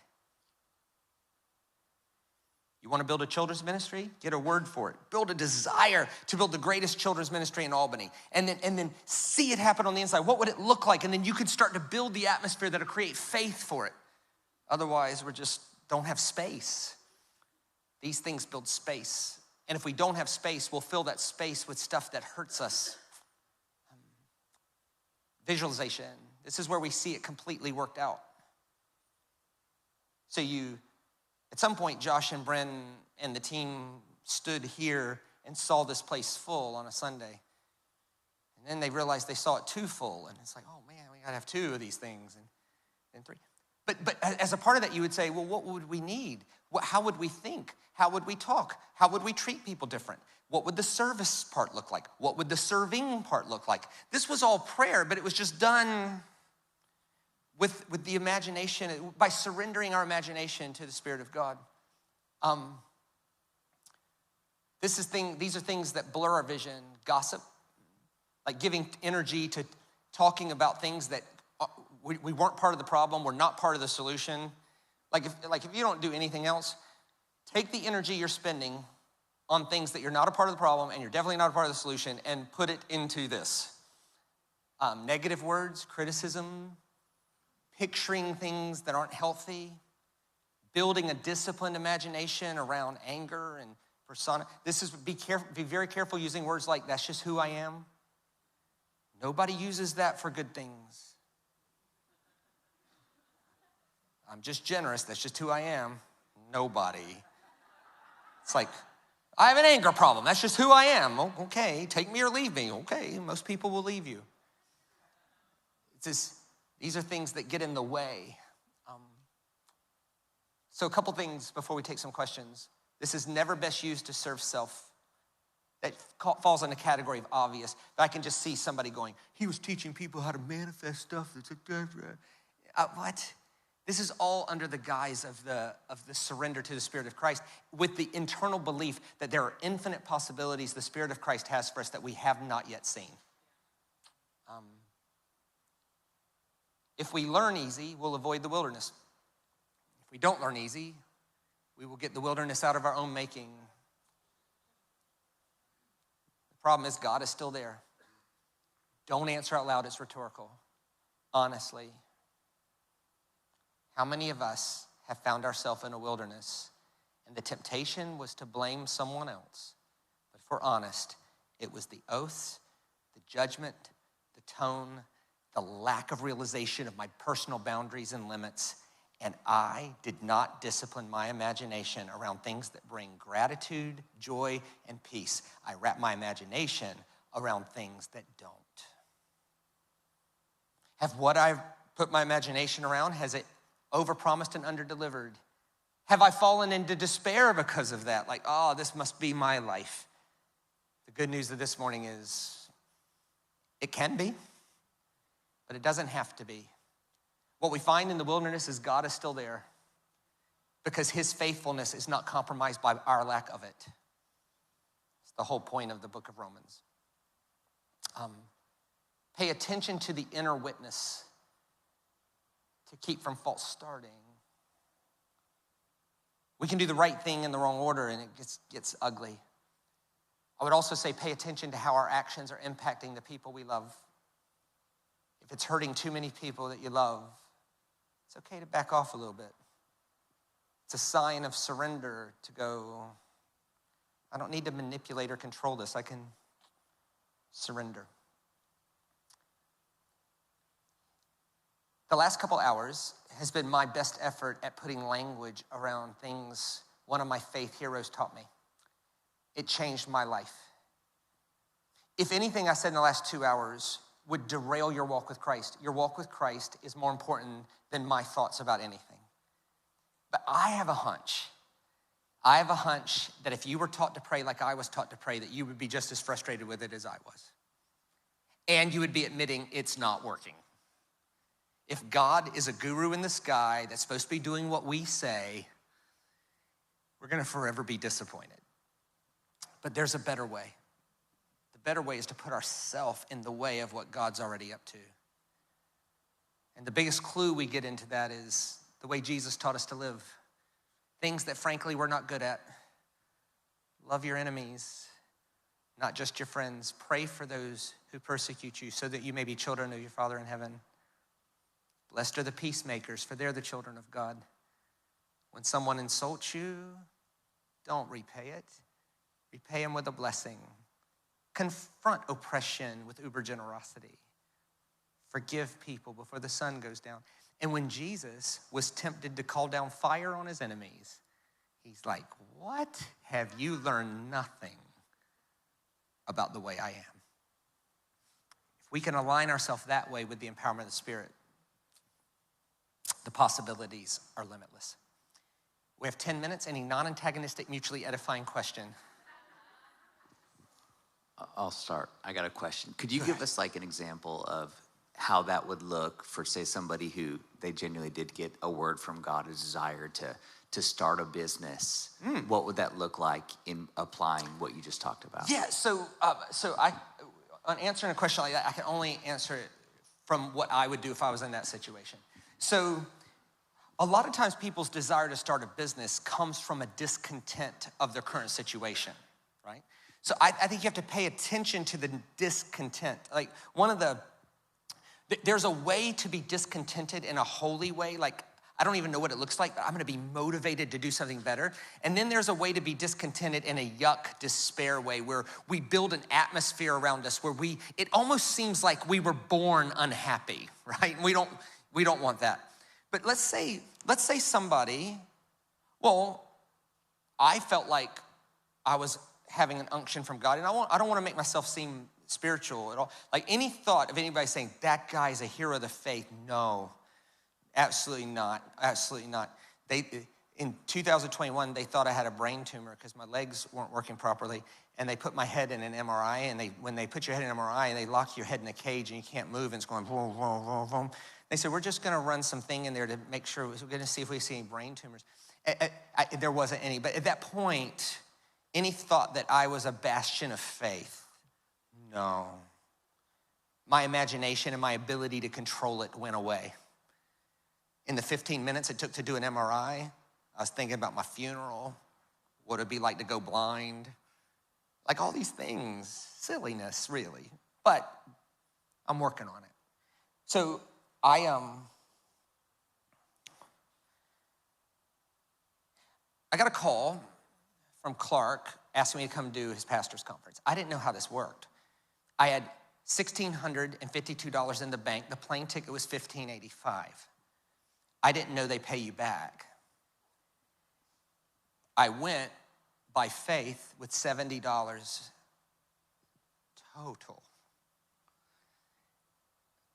You want to build a children's ministry? Get a word for it. Build a desire to build the greatest children's ministry in Albany. And then see it happen on the inside. What would it look like? And then you could start to build the atmosphere that'll create faith for it. Otherwise, we just don't have space. These things build space. And if we don't have space, we'll fill that space with stuff that hurts us. Visualization. This is where we see it completely worked out. So at some point, Josh and Bren and the team stood here and saw this place full on a Sunday. And then they realized they saw it too full. And it's like, oh man, we gotta have 2 of these things and 3. But as a part of that, you would say, well, what would we need? How would we think? How would we talk? How would we treat people different? What would the service part look like? What would the serving part look like? This was all prayer, but it was just done with the imagination, by surrendering our imagination to the Spirit of God. These are things that blur our vision. Gossip, like giving energy to talking about things that we weren't part of the problem, we're not part of the solution. Like if you don't do anything else, take the energy you're spending on things that you're not a part of the problem and you're definitely not a part of the solution and put it into this. Negative words, criticism, picturing things that aren't healthy, building a disciplined imagination around anger and persona. Be very careful using words like, that's just who I am. Nobody uses that for good things. I'm just generous, that's just who I am. Nobody. It's like, I have an anger problem, that's just who I am. Oh, okay, take me or leave me. Okay, most people will leave you. These are things that get in the way. So a couple things before we take some questions. This is never best used to serve self. That falls in the category of obvious. But I can just see somebody going, he was teaching people how to manifest stuff. What? This is all under the guise of the surrender to the Spirit of Christ, with the internal belief that there are infinite possibilities the Spirit of Christ has for us that we have not yet seen. If we learn easy, we'll avoid the wilderness. If we don't learn easy, we will get the wilderness out of our own making. The problem is God is still there. Don't answer out loud, it's rhetorical. Honestly, how many of us have found ourselves in a wilderness and the temptation was to blame someone else? But if we're honest, it was the oaths, the judgment, the tone, the lack of realization of my personal boundaries and limits, and I did not discipline my imagination around things that bring gratitude, joy, and peace. I wrap my imagination around things that don't. Have what I've put my imagination around, has it overpromised and underdelivered? Have I fallen into despair because of that? Like, oh, this must be my life. The good news of this morning is it can be, but it doesn't have to be. What we find in the wilderness is God is still there because his faithfulness is not compromised by our lack of it. It's the whole point of the book of Romans. Pay attention to the inner witness to keep from false starting. We can do the right thing in the wrong order and it gets ugly. I would also say pay attention to how our actions are impacting the people we love. If it's hurting too many people that you love, it's okay to back off a little bit. It's a sign of surrender to go, I don't need to manipulate or control this. I can surrender. The last couple hours has been my best effort at putting language around things one of my faith heroes taught me. It changed my life. If anything I said in the last 2 hours would derail your walk with Christ, your walk with Christ is more important than my thoughts about anything. But I have a hunch. I have a hunch that if you were taught to pray like I was taught to pray, that you would be just as frustrated with it as I was. And you would be admitting it's not working. If God is a guru in the sky that's supposed to be doing what we say, we're gonna forever be disappointed. But there's a better way. The better way is to put ourselves in the way of what God's already up to. And the biggest clue we get into that is the way Jesus taught us to live. Things that frankly we're not good at. Love your enemies, not just your friends. Pray for those who persecute you so that you may be children of your Father in heaven. Blessed are the peacemakers, for they're the children of God. When someone insults you, don't repay it. Repay them with a blessing. Confront oppression with uber generosity. Forgive people before the sun goes down. And when Jesus was tempted to call down fire on his enemies, he's like, what? Have you learned nothing about the way I am? If we can align ourselves that way with the empowerment of the Spirit, the possibilities are limitless. We have 10 minutes. Any non-antagonistic, mutually edifying question? I'll start. I got a question. Could you give us like an example of how that would look for, say, somebody who they genuinely did get a word from God, a desire to start a business? What would that look like in applying what you just talked about? Yeah, on answering a question like that, I can only answer it from what I would do if I was in that situation. So a lot of times people's desire to start a business comes from a discontent of their current situation, right? So I think you have to pay attention to the discontent. Like there's a way to be discontented in a holy way. Like, I don't even know what it looks like, but I'm gonna be motivated to do something better. And then there's a way to be discontented in a yuck, despair way where we build an atmosphere around us where it almost seems like we were born unhappy, right? And we don't want that. But let's say somebody, I felt like I was having an unction from God, and I don't wanna make myself seem spiritual at all. Like any thought of anybody saying, that guy's a hero of the faith, no, absolutely not, absolutely not. In 2021, they thought I had a brain tumor because my legs weren't working properly, and they put my head in an MRI, and when they put your head in an MRI, they lock your head in a cage, and you can't move, and it's going boom, boom, boom, boom. They said, we're just gonna run something in there to make sure, we're gonna see if we see any brain tumors. There wasn't any, but at that point, any thought that I was a bastion of faith, no. My imagination and my ability to control it went away. In the 15 minutes it took to do an MRI, I was thinking about my funeral, what it'd be like to go blind, like all these things, silliness really, but I'm working on it. So I got a call from Clark asking me to come do his pastor's conference. I didn't know how this worked. I had $1,652 in the bank. The plane ticket was $1,585. I didn't know they pay you back. I went by faith with $70 total.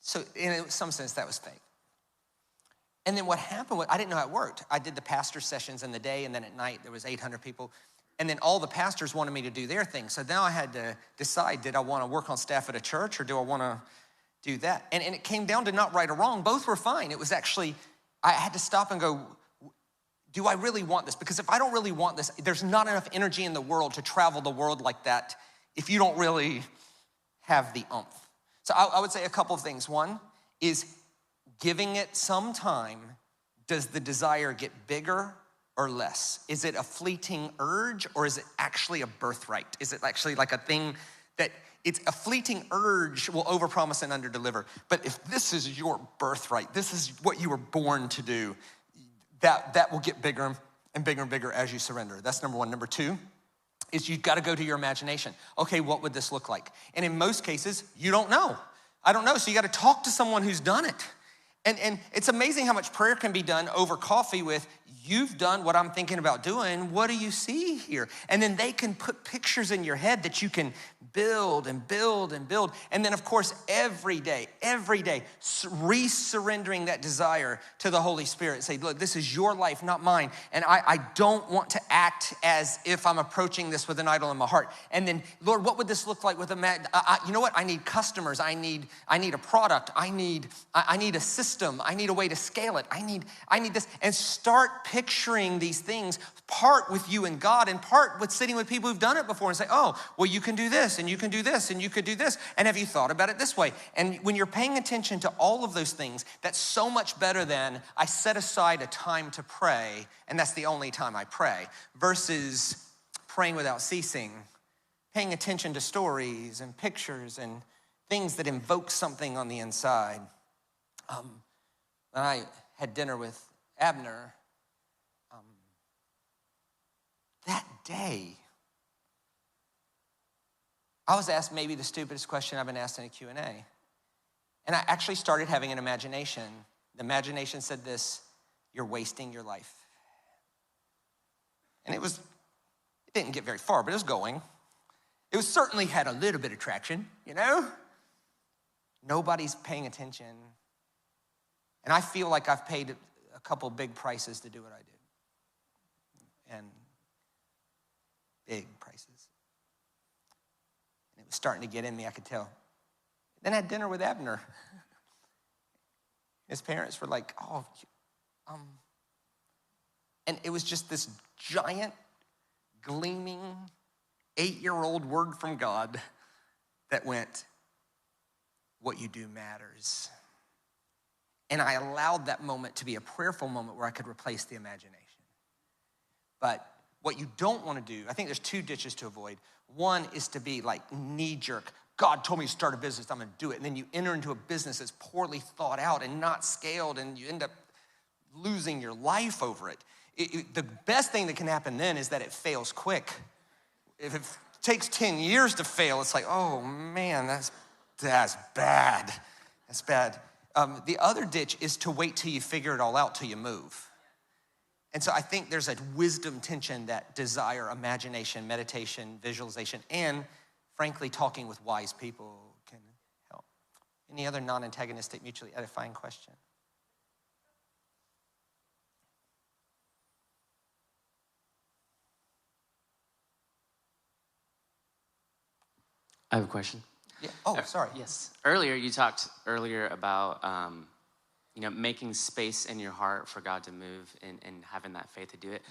So in some sense, that was fake. And then what happened was, I didn't know how it worked. I did the pastor sessions in the day, and then at night there was 800 people. And then all the pastors wanted me to do their thing. So now I had to decide, did I want to work on staff at a church or do I want to do that? And it came down to not right or wrong. Both were fine. It was actually, I had to stop and go, do I really want this? Because if I don't really want this, there's not enough energy in the world to travel the world like that if you don't really have the oomph. So I would say a couple of things. One is giving it some time. Does the desire get bigger or less? Is it a fleeting urge or is it actually a birthright? Is it actually like a thing that it's a fleeting urge will overpromise and underdeliver? But if this is your birthright, this is what you were born to do, that will get bigger and bigger and bigger as you surrender. That's number one. Number two is you've got to go to your imagination. Okay, what would this look like? And in most cases, you don't know. I don't know, so you got to talk to someone who's done it. And it's amazing how much prayer can be done over coffee with, you've done what I'm thinking about doing. What do you see here? And then they can put pictures in your head that you can build and build and build. And then, of course, every day, re-surrendering that desire to the Holy Spirit. Say, look, this is your life, not mine. And I don't want to act as if I'm approaching this with an idol in my heart. And then, Lord, what would this look like with you know what? I need customers. I need a product. I need a system. I need a way to scale it. I need this. And start picturing these things, part with you and God, and part with sitting with people who've done it before and say, oh, well, you can do this, and you can do this, and you could do this. And have you thought about it this way? And when you're paying attention to all of those things, that's so much better than I set aside a time to pray, and that's the only time I pray, versus praying without ceasing, paying attention to stories and pictures and things that invoke something on the inside. When I had dinner with Abner, that day, I was asked maybe the stupidest question I've been asked in a Q&A. And I actually started having an imagination. The imagination said this, you're wasting your life. And it didn't get very far, but it was going. It was certainly had a little bit of traction, you know? Nobody's paying attention. And I feel like I've paid a couple big prices to do what I do. And big prices. And it was starting to get in me, I could tell. Then I had dinner with Abner. His parents were like, and it was just this giant, gleaming, 8-year-old word from God that went, what you do matters. And I allowed that moment to be a prayerful moment where I could replace the imagination. But what you don't want to do, I think there's 2 ditches to avoid. One is to be like knee-jerk. God told me to start a business, I'm gonna do it. And then you enter into a business that's poorly thought out and not scaled, and you end up losing your life over it. The best thing that can happen then is that it fails quick. If it takes 10 years to fail, it's like, oh man, that's bad. That's bad. The other ditch is to wait till you figure it all out till you move. And so I think there's a wisdom tension that desire, imagination, meditation, visualization, and frankly, talking with wise people can help. Any other non-antagonistic, mutually edifying question? I have a question. Yeah. Oh, sorry. Yes. You talked about making space in your heart for God to move and having that faith to do it.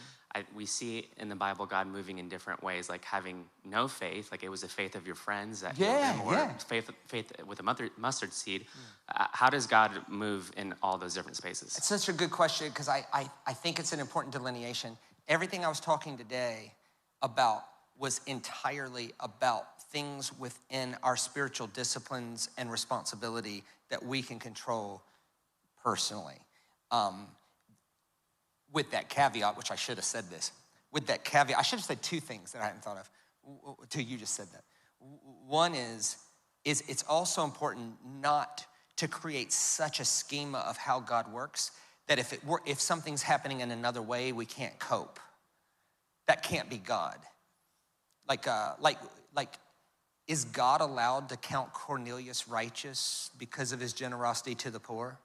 We see in the Bible God moving in different ways, like having no faith, like it was the faith of your friends that healed them, or faith with a mustard seed. How does God move in all those different spaces? It's such a good question because I think it's an important delineation. Everything I was talking today about was entirely about things within our spiritual disciplines and responsibility that we can control personally. With that caveat, which I should have said this, with that caveat, I should have said 2 things that I hadn't thought of until you just said that. One is it's also important not to create such a schema of how God works that if something's happening in another way, we can't cope. That can't be God. Like, is God allowed to count Cornelius righteous because of his generosity to the poor?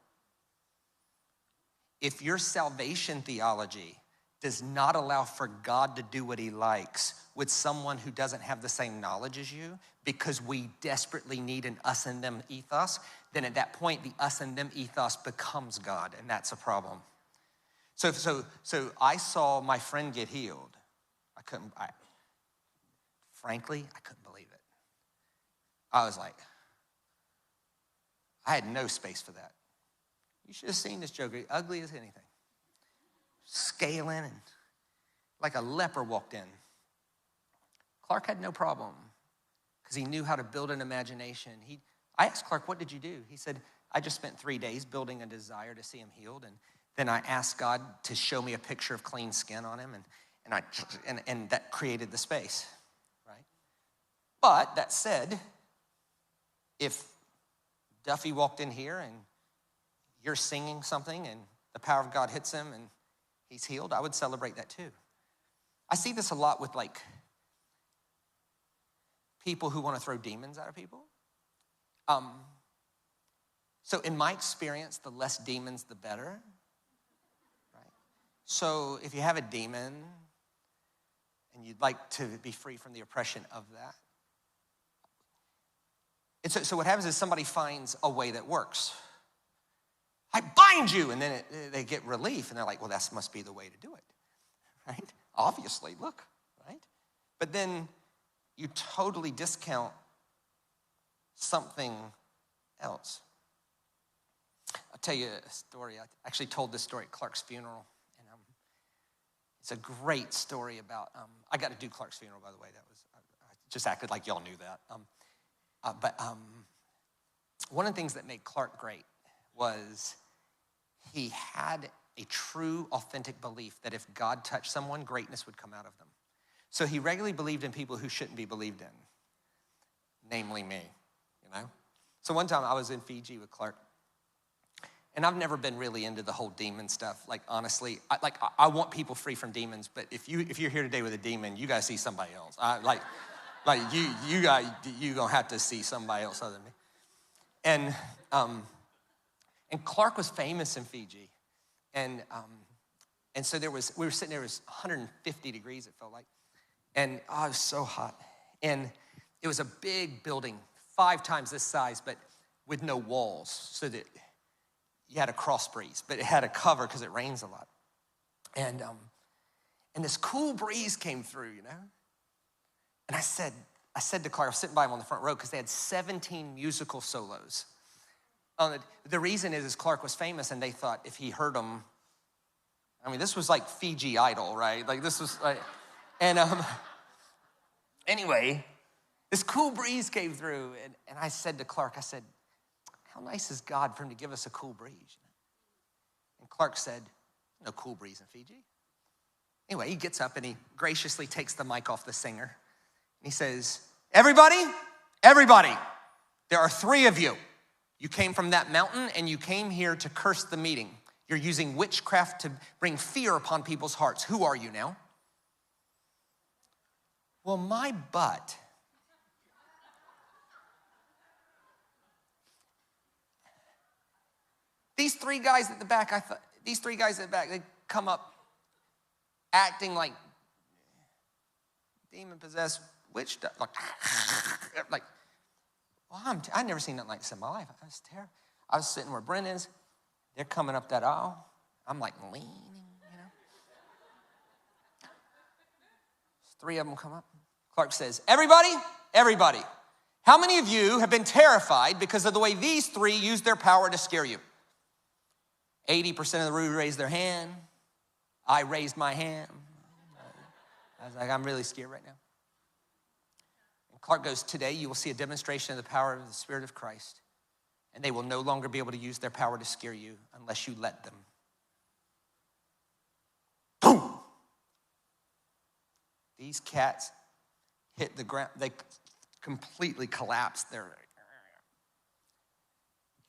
If your salvation theology does not allow for God to do what he likes with someone who doesn't have the same knowledge as you, because we desperately need an us and them ethos, then at that point, the us and them ethos becomes God, and that's a problem. So I saw my friend get healed. Frankly, I couldn't believe it. I was like, I had no space for that. You should have seen this joker, ugly as anything. Scaling and like a leper walked in. Clark had no problem because he knew how to build an imagination. I asked Clark, what did you do? He said, I just spent 3 days building a desire to see him healed. And then I asked God to show me a picture of clean skin on him. And that created the space, right? But that said, if Duffy walked in here and you're singing something and the power of God hits him and he's healed, I would celebrate that too. I see this a lot with like people who want to throw demons out of people. So in my experience, the less demons, the better. Right? So if you have a demon and you'd like to be free from the oppression of that, and so what happens is somebody finds a way that works. I bind you, and then they get relief, and they're like, well, that must be the way to do it, right? Obviously, look, right? But then you totally discount something else. I'll tell you a story. I actually told this story at Clark's funeral, and it's a great story about, I got to do Clark's funeral, by the way. I just acted like y'all knew that. But one of the things that made Clark great was he had a true, authentic belief that if God touched someone, greatness would come out of them. So he regularly believed in people who shouldn't be believed in, namely me, you know? So one time I was in Fiji with Clark, and I've never been really into the whole demon stuff. Like, honestly, I want people free from demons, but if you're here today with a demon, you gotta see somebody else. You gonna have to see somebody else other than me. And Clark was famous in Fiji, and so we were sitting there. It was 150 degrees. It felt like, and it was so hot. And it was a big building, 5 times this size, but with no walls, so that you had a cross breeze, but it had a cover because it rains a lot. And this cool breeze came through, you know. And I said to Clark, I was sitting by him on the front row because they had 17 musical solos. The reason is Clark was famous, and they thought if he heard them, I mean, this was like Fiji Idol, right? Like this was like, and anyway, this cool breeze came through, and I said to Clark, I said, how nice is God for him to give us a cool breeze? And Clark said, no cool breeze in Fiji. Anyway, he gets up and he graciously takes the mic off the singer. He says, everybody, there are 3 of you. You came from that mountain and you came here to curse the meeting. You're using witchcraft to bring fear upon people's hearts. Who are you now? Well, my butt. These three guys at the back, they come up acting like demon-possessed witch, like, well, I've never seen nothing like this in my life. I was terrible. I was sitting where Brent is. They're coming up that aisle. I'm like leaning, you know. 3 of them come up. Clark says, everybody, how many of you have been terrified because of the way these 3 used their power to scare you? 80% of the room raised their hand. I raised my hand. I was like, I'm really scared right now. And Clark goes, today you will see a demonstration of the power of the Spirit of Christ, and they will no longer be able to use their power to scare you unless you let them. Boom! These cats hit the ground. They completely collapsed.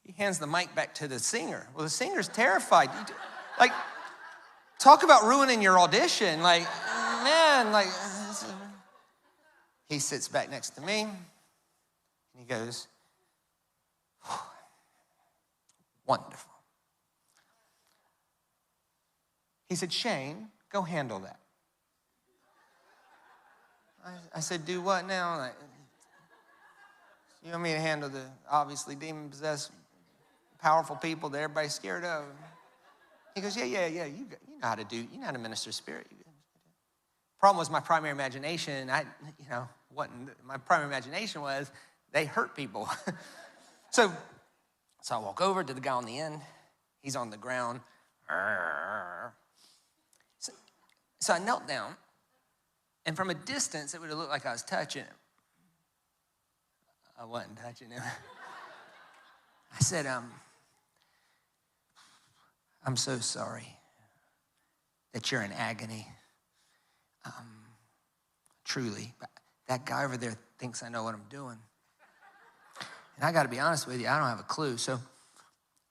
He hands the mic back to the singer. Well, the singer's terrified. Like, talk about ruining your audition. Like, man, like, he sits back next to me, and he goes, wonderful. He said, Shane, go handle that. I said, do what now? Like, you want me to handle the obviously demon-possessed, powerful people that everybody's scared of? He goes, yeah, you know how to minister spirit. Problem was my primary imagination, my primary imagination was they hurt people. So I walk over to the guy on the end. He's on the ground. So I knelt down, and from a distance, it would have looked like I was touching him. I wasn't touching him. I said, I'm so sorry that you're in agony. Truly, that guy over there thinks I know what I'm doing. And I got to be honest with you, I don't have a clue. So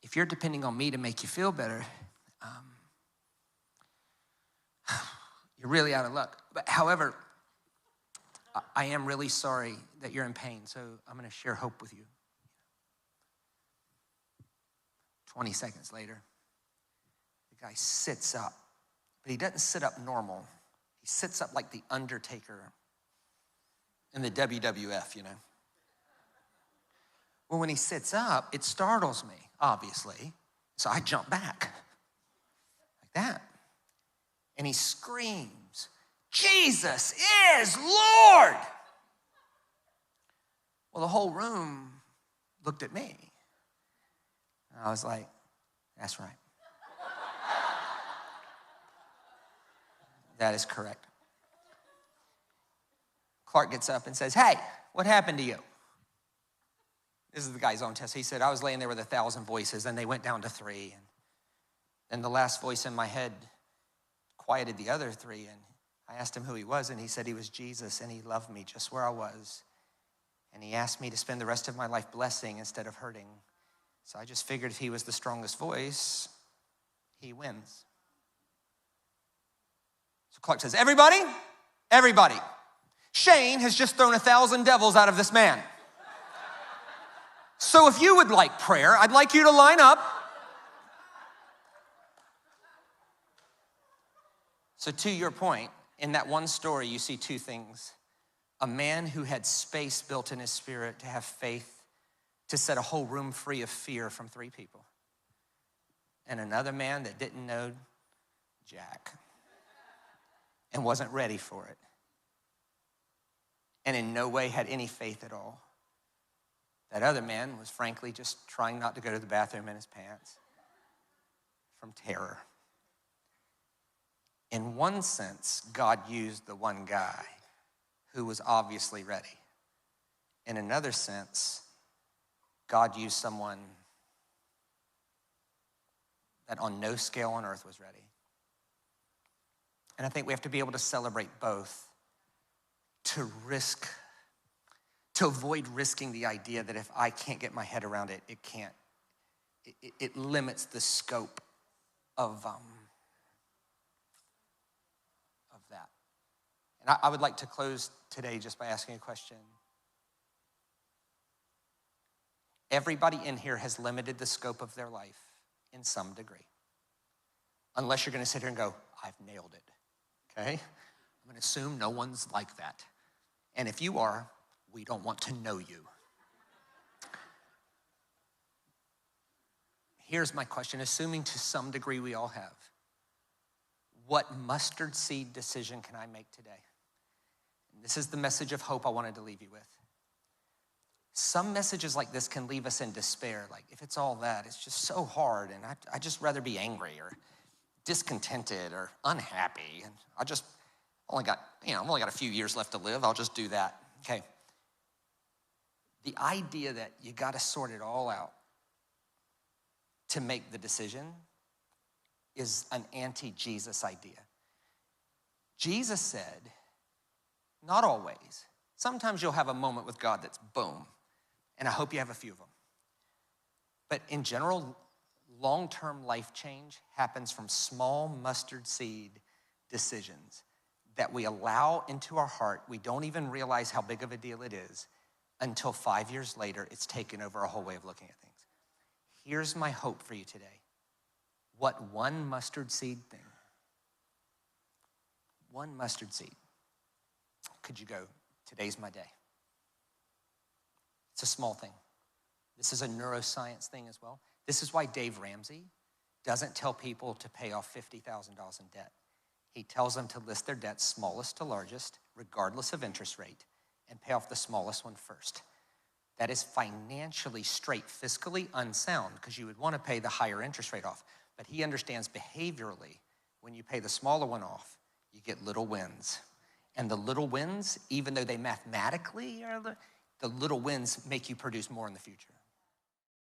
if you're depending on me to make you feel better, you're really out of luck. But however, I am really sorry that you're in pain, so I'm going to share hope with you. 20 seconds later, the guy sits up, but he doesn't sit up normal. He sits up like the Undertaker in the WWF, you know. Well, when he sits up, it startles me, obviously. So I jump back like that. And he screams, "Jesus is Lord!" Well, the whole room looked at me. And I was like, that's right. That is correct. Clark gets up and says, "Hey, what happened to you?" This is the guy's own test. He said, "I was laying there with 1,000 voices, and they went down to 3. And then the last voice in my head quieted the other 3. And I asked him who he was, and he said he was Jesus, and he loved me just where I was. And he asked me to spend the rest of my life blessing instead of hurting. So I just figured if he was the strongest voice, he wins." So Clark says, everybody, Shane has just thrown 1,000 devils out of this man. So if you would like prayer, I'd like you to line up. So to your point, in that one story, you see 2 things. A man who had space built in his spirit to have faith to set a whole room free of fear from 3 people. And another man that didn't know jack and wasn't ready for it. And in no way had any faith at all. That other man was frankly just trying not to go to the bathroom in his pants from terror. In one sense, God used the one guy who was obviously ready. In another sense, God used someone that on no scale on earth was ready. And I think we have to be able to celebrate both to avoid risking the idea that if I can't get my head around it, it limits the scope of that. And I would like to close today just by asking a question. Everybody in here has limited the scope of their life in some degree. Unless you're going to sit here and go, "I've nailed it." Okay? I'm going to assume no one's like that. And if you are, we don't want to know you. Here's my question, assuming to some degree we all have. What mustard seed decision can I make today? And this is the message of hope I wanted to leave you with. Some messages like this can leave us in despair. Like, if it's all that, it's just so hard, and I'd just rather be angry or discontented or unhappy. And I've only got a few years left to live. I'll just do that. Okay. The idea that you got to sort it all out to make the decision is an anti-Jesus idea. Jesus said, not always. Sometimes you'll have a moment with God that's boom, and I hope you have a few of them. But in general, long-term life change happens from small mustard seed decisions that we allow into our heart. We don't even realize how big of a deal it is until 5 years later, it's taken over our whole way of looking at things. Here's my hope for you today. What one mustard seed thing, one mustard seed, could you go, today's my day? It's a small thing. This is a neuroscience thing as well. This is why Dave Ramsey doesn't tell people to pay off $50,000 in debt. He tells them to list their debts smallest to largest, regardless of interest rate, and pay off the smallest one first. That is financially straight, fiscally unsound, because you would want to pay the higher interest rate off. But he understands behaviorally, when you pay the smaller one off, you get little wins. And the little wins, even though they mathematically are the little wins make you produce more in the future.